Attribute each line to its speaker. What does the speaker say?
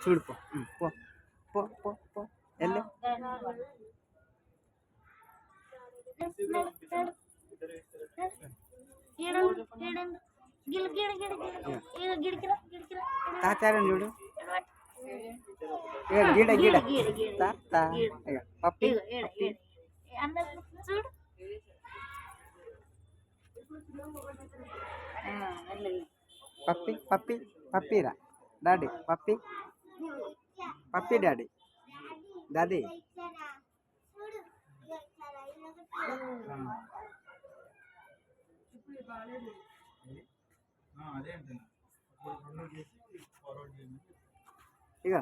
Speaker 1: చూడు పో పో పో పో పో వెళ్ళు తాచారని చూడు గీడ గీడ తా పప్పి
Speaker 2: చూడు
Speaker 1: పప్పి పప్పి పప్పిరా డాడీ పప్పి పప్పి డాడీ దాదీ ఇక